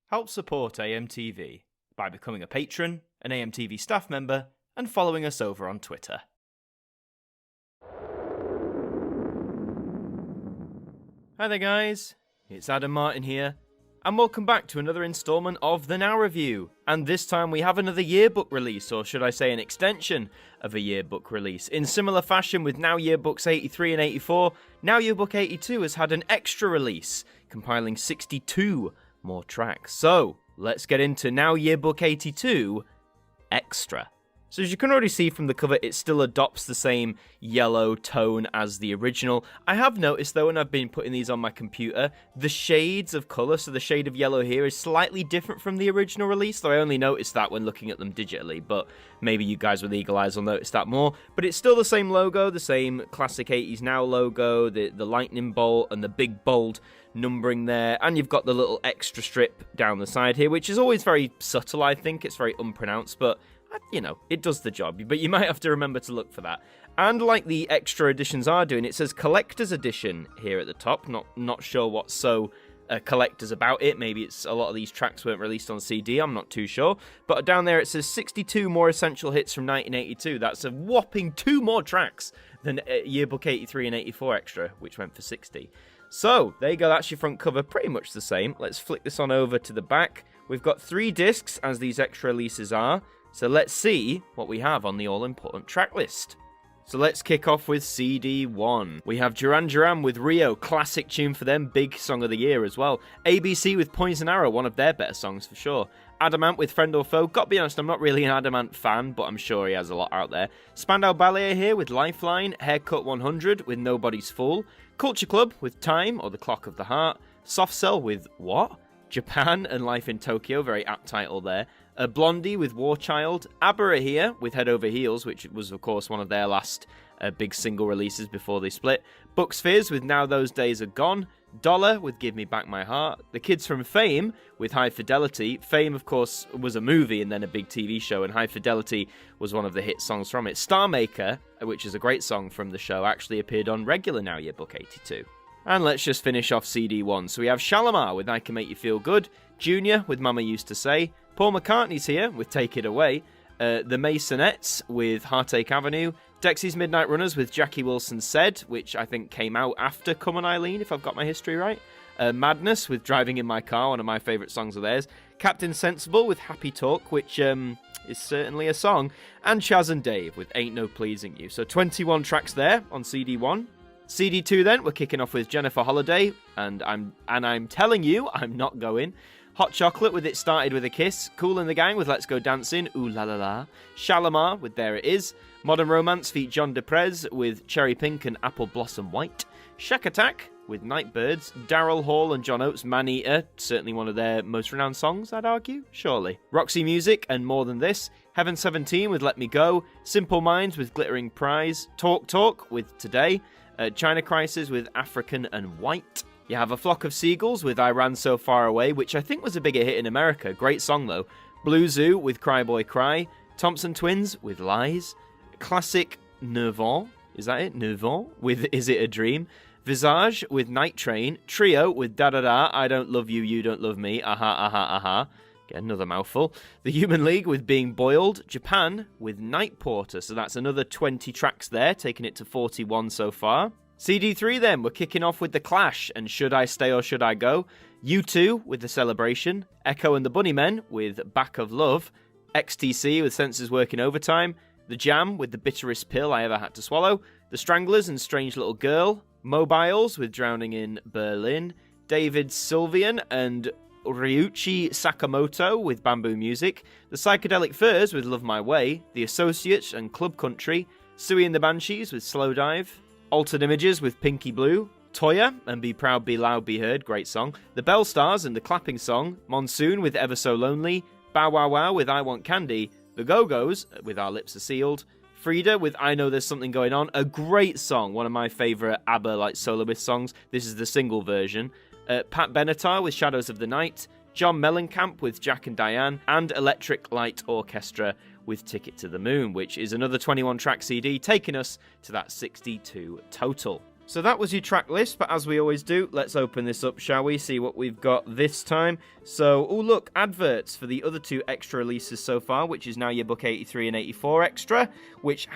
Help support AMTV by becoming a patron, an AMTV staff member, and following us over on Twitter. Hi there guys, it's Adam Martin here, and welcome back to another instalment of the Now Review. And this time we have another yearbook release, or should I say an extension of a yearbook release. In similar fashion with Now Yearbooks 83 and 84, Now Yearbook 82 has had an extra release, compiling 62 more tracks. So, let's get into Now Yearbook 82 Extra. So as you can already see from the cover, it still adopts the same yellow tone as the original. I have noticed though, when I've been putting these on my computer, the shades of colour, so the shade of yellow here is slightly different from the original release, though I only noticed that when looking at them digitally, but maybe you guys with eagle eyes will notice that more. But it's still the same logo, the same classic 80s Now logo, the lightning bolt and the big bold numbering there, and you've got the little extra strip down the side here, which is always very subtle. I think it's very unpronounced, but you know, it does the job, but you might have to remember to look for that. And like the extra editions are doing, it says Collector's Edition here at the top. Not sure what's so collector's about it. Maybe it's a lot of these tracks weren't released on CD, I'm not too sure. But down there it says 62 more essential hits from 1982. That's a whopping 2 more tracks than Yearbook 83 and 84 extra, which went for 60. So, there you go, that's your front cover, pretty much the same. Let's flick this on over to the back. We've got 3 discs, as these extra releases are. So let's see what we have on the all-important track list. So let's kick off with CD 1. We have Duran Duran with Rio, classic tune for them, big song of the year as well. ABC with Poison Arrow, one of their better songs for sure. Adamant with Friend or Foe. Gotta be honest, I'm not really an Adamant fan, but I'm sure he has a lot out there. Spandau Ballet here with Lifeline. Haircut 100 with Nobody's Fool. Culture Club with Time, or The Clock of the Heart. Soft Cell with What? Japan and Life in Tokyo, very apt title there. Blondie with War Child. ABBA are here with Head Over Heels, which was of course one of their last big single releases before they split. Bucks Fizz with Now Those Days Are Gone. Dollar with Give Me Back My Heart. The Kids from Fame with High Fidelity. Fame, of course, was a movie and then a big TV show, and High Fidelity was one of the hit songs from it. Star Maker, which is a great song from the show, actually appeared on regular Now Yearbook 82. And let's just finish off CD 1. So we have Shalimar with I Can Make You Feel Good. Junior with Mama Used to Say. Paul McCartney's here with Take It Away. The Maisonettes with Heartache Avenue. Dexy's Midnight Runners with Jackie Wilson Said, which I think came out after Come On Eileen, if I've got my history right. Madness with Driving in My Car, one of my favourite songs of theirs. Captain Sensible with Happy Talk, which is certainly a song. And Chaz and Dave with Ain't No Pleasing You. So 21 tracks there on CD 1. CD 2 then, we're kicking off with Jennifer Holliday, and I'm telling you, I'm not going. Hot Chocolate with It Started With a Kiss. Kool and the Gang with Let's Go Dancing, Ooh La La La. Shalimar with There It Is. Modern Romance feat John DePrez with Cherry Pink and Apple Blossom White. Shack Attack with Nightbirds. Daryl Hall and John Oates' Man Eater, certainly one of their most renowned songs, I'd argue, surely. Roxy Music and More Than This. Heaven 17 with Let Me Go. Simple Minds with Glittering Prize. Talk Talk with Today. China Crisis with African and White. You have A Flock of Seagulls with I Ran So Far Away, which I think was a bigger hit in America. Great song though. Blue Zoo with Cry Boy Cry. Thompson Twins with Lies. Classic Nervant, is that it? Nervant with Is It a Dream. Visage with Night Train. Trio with Da Da Da, I Don't Love You, You Don't Love Me, Aha Aha Aha. Get another mouthful. The Human League with Being Boiled. Japan with Night Porter. So that's another 20 tracks there, taking it to 41 so far. CD3 then, we're kicking off with The Clash and Should I Stay or Should I Go. U2 with The Celebration. Echo and the Bunnymen with Back of Love. XTC with Senses Working Overtime. The Jam with The Bitterest Pill I Ever Had to Swallow. The Stranglers and Strange Little Girl. Mobiles with Drowning in Berlin. David Sylvian and Ryuichi Sakamoto with Bamboo Music, The Psychedelic Furs with Love My Way, The Associates and Club Country, Suey and the Banshees with Slow Dive, Altered Images with Pinky Blue, Toya and Be Proud, Be Loud, Be Heard, great song, The Bell Stars and The Clapping Song, Monsoon with Ever So Lonely, Bow Wow Wow with I Want Candy, The Go-Go's with Our Lips Are Sealed, Frida with I Know There's Something Going On, a great song, one of my favourite ABBA soloist songs. This is the single version. Pat Benatar with Shadows of the Night, John Mellencamp with Jack and Diane, and Electric Light Orchestra with Ticket to the Moon, which is another 21-track CD, taking us to that 62 total. So that was your track list, but as we always do, let's open this up, shall we? See what we've got this time. So, oh look, adverts for the other 2 extra releases so far, which is now Yearbook 83 and 84 extra, which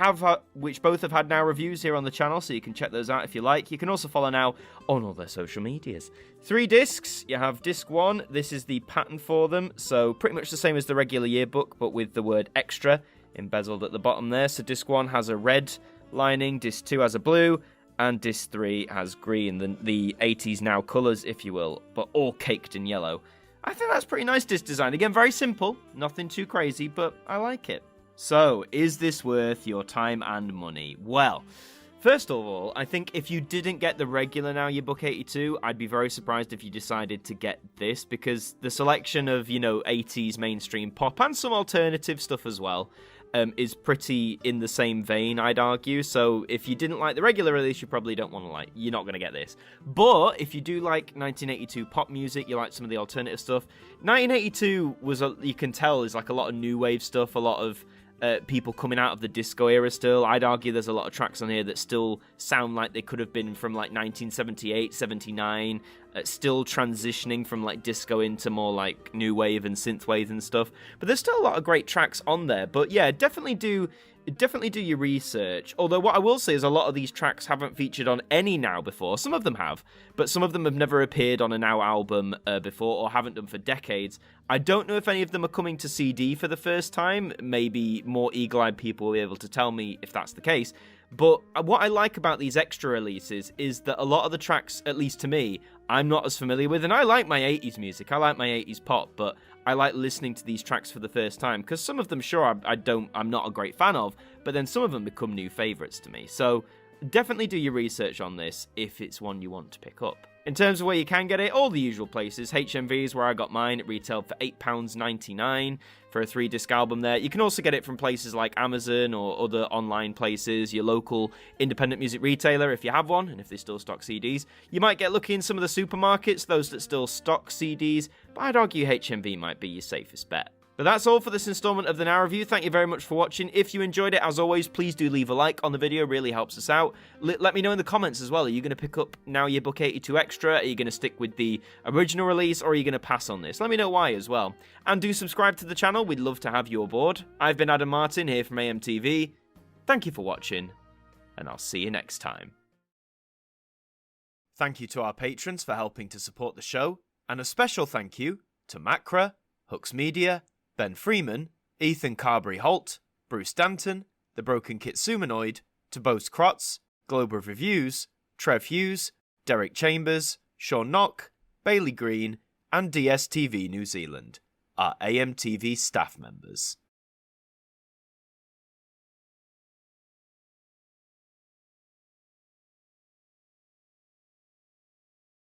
both have had now reviews here on the channel, so you can check those out if you like. You can also follow now on all their social medias. 3 discs, you have disc 1, this is the pattern for them, so pretty much the same as the regular yearbook, but with the word extra embezzled at the bottom there. So disc 1 has a red lining, disc 2 has a blue, and disc 3 has green, the 80s now colours, if you will, but all caked in yellow. I think that's pretty nice disc design. Again, very simple, nothing too crazy, but I like it. So, is this worth your time and money? Well, first of all, I think if you didn't get the regular Now Yearbook 82, I'd be very surprised if you decided to get this, because the selection of, 80s mainstream pop and some alternative stuff as well is pretty in the same vein, I'd argue. So if you didn't like the regular release, you probably don't want to you're not going to get this. But if you do like 1982 pop music, you like some of the alternative stuff, 1982 was, you can tell, is like a lot of new wave stuff, a lot of people coming out of the disco era still. I'd argue there's a lot of tracks on here that still sound like they could have been from like 1978, 79, still transitioning from like disco into more like new wave and synth wave and stuff. But there's still a lot of great tracks on there. But yeah, definitely do your research. Although what I will say is a lot of these tracks haven't featured on any Now before. Some of them have, but some of them have never appeared on a Now album before, or haven't done for decades. I don't know if any of them are coming to CD for the first time. Maybe more eagle-eyed people will be able to tell me if that's the case. But what I like about these extra releases is that a lot of the tracks, at least to me, I'm not as familiar with. And I like my 80s music, I like my 80s pop, but I like listening to these tracks for the first time, because some of them, sure, I'm not a great fan of, but then some of them become new favourites to me. So definitely do your research on this if it's one you want to pick up. In terms of where you can get it, all the usual places. HMV is where I got mine. It retailed for £8.99 for a 3-disc album there. You can also get it from places like Amazon or other online places, your local independent music retailer if you have one, and if they still stock CDs. You might get lucky in some of the supermarkets, those that still stock CDs, but I'd argue HMV might be your safest bet. But that's all for this installment of the Now Review. Thank you very much for watching. If you enjoyed it, as always, please do leave a like on the video. Really helps us out. Let me know in the comments as well. Are you going to pick up Now Yearbook 82 Extra? Are you going to stick with the original release, or are you going to pass on this? Let me know why as well. And do subscribe to the channel. We'd love to have you aboard. I've been Adam Martin here from AMTV. Thank you for watching, and I'll see you next time. Thank you to our patrons for helping to support the show, and a special thank you to Macra, Hooks Media, Ben Freeman, Ethan Carberry-Holt, Bruce Danton, The Broken Kitsumanoid, Tobias Krotz, Globe of Reviews, Trev Hughes, Derek Chambers, Sean Knock, Bailey Green, and DSTV New Zealand, our AMTV staff members.